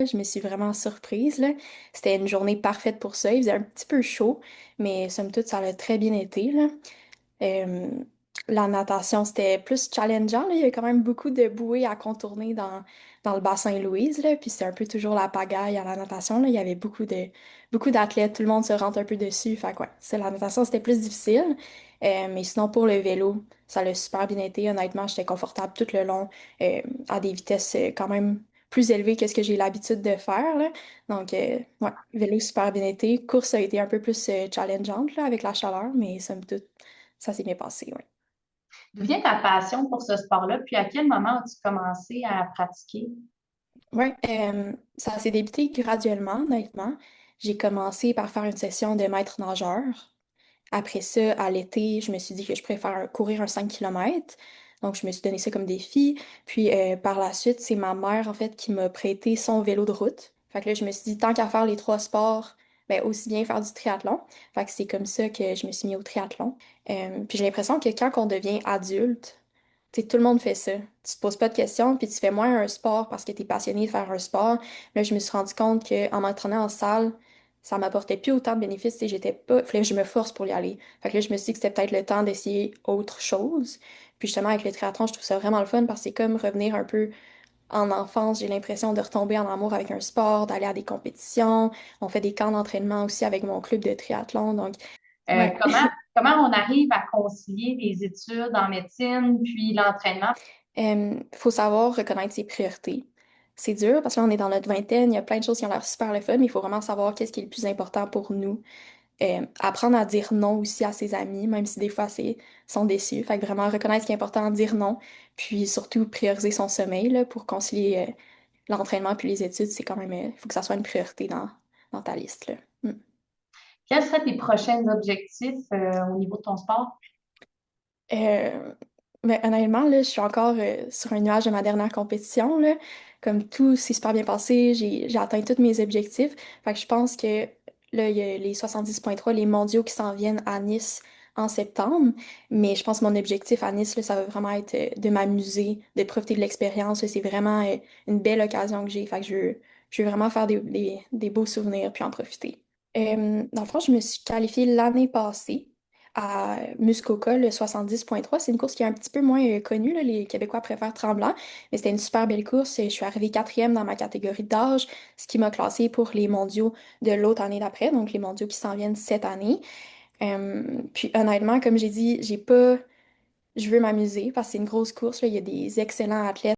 Je me suis vraiment surprise, là. C'était une journée parfaite pour ça. Il faisait un petit peu chaud, mais somme toute, ça a très bien été, là. Euh, la natation, c'était plus challengeant, là. Il y a quand même beaucoup de bouées à contourner dans le bassin Louise, là. Puis c'était un peu toujours la pagaille à la natation, là. Il y avait beaucoup d'athlètes, tout le monde se rentre un peu dessus. Fait que ouais, la natation, c'était plus difficile. Mais sinon, pour le vélo, ça l'a super bien été. Honnêtement, j'étais confortable tout le long, à des vitesses quand même plus élevées que ce que j'ai l'habitude de faire, là. Donc, ouais, vélo super bien été. Course a été un peu plus challengeante, là, avec la chaleur, mais somme toute, ça s'est bien passé, oui. D'où vient ta passion pour ce sport-là? Puis à quel moment as-tu commencé à pratiquer? Ouais, ça s'est débuté graduellement, honnêtement. J'ai commencé par faire une session de maître nageur. Après ça, à l'été, je me suis dit que je préfère courir un 5 km. Donc, je me suis donné ça comme défi. Puis, par la suite, c'est ma mère, en fait, qui m'a prêté son vélo de route. Fait que là, je me suis dit, tant qu'à faire les trois sports, ben, aussi bien faire du triathlon. Fait que c'est comme ça que je me suis mis au triathlon. Puis, j'ai l'impression que quand on devient adulte, tu sais, tout le monde fait ça. Tu te poses pas de questions, puis tu fais moins un sport parce que tu es passionné de faire un sport. Là, je me suis rendu compte qu'en m'entraînant en salle, ça m'apportait plus autant de bénéfices. Tu sais, j'étais pas. Fallait que je me force pour y aller. Fait que là, je me suis dit que c'était peut-être le temps d'essayer autre chose. Puis justement, avec le triathlon, je trouve ça vraiment le fun parce que c'est comme revenir un peu en enfance. J'ai l'impression de retomber en amour avec un sport, d'aller à des compétitions. On fait des camps d'entraînement aussi avec mon club de triathlon. Donc, ouais. Comment on arrive à concilier les études en médecine puis l'entraînement? Faut savoir reconnaître ses priorités. C'est dur parce que là, on est dans notre vingtaine, il y a plein de choses qui ont l'air super le fun, mais il faut vraiment savoir qu'est-ce qui est le plus important pour nous. Apprendre à dire non aussi à ses amis, même si des fois sont déçus. Fait que vraiment reconnaître ce qui est important, dire non, puis surtout prioriser son sommeil là, pour concilier l'entraînement puis les études, c'est quand même, il faut que ça soit une priorité dans ta liste, là. Mm. Quels seraient tes prochains objectifs au niveau de ton sport? Euh, mais honnêtement, là, je suis encore sur un nuage de ma dernière compétition, là. Comme tout s'est super bien passé, j'ai atteint tous mes objectifs. Fait que je pense que là, il y a les 70,3 les mondiaux qui s'en viennent à Nice en septembre. Mais je pense que mon objectif à Nice, là, ça va vraiment être de m'amuser, de profiter de l'expérience, là. C'est vraiment une belle occasion que j'ai. Fait que je veux vraiment faire des beaux souvenirs puis en profiter. Dans le fond, je me suis qualifiée l'année passée à Muskoka, le 70,3. C'est une course qui est un petit peu moins connue, là. Les Québécois préfèrent Tremblant, mais c'était une super belle course. Je suis arrivée quatrième dans ma catégorie d'âge, ce qui m'a classée pour les mondiaux de l'autre année d'après, donc les mondiaux qui s'en viennent cette année. Puis honnêtement, comme j'ai dit, j'ai pas... Je veux m'amuser parce que c'est une grosse course, là. Il y a des excellents athlètes.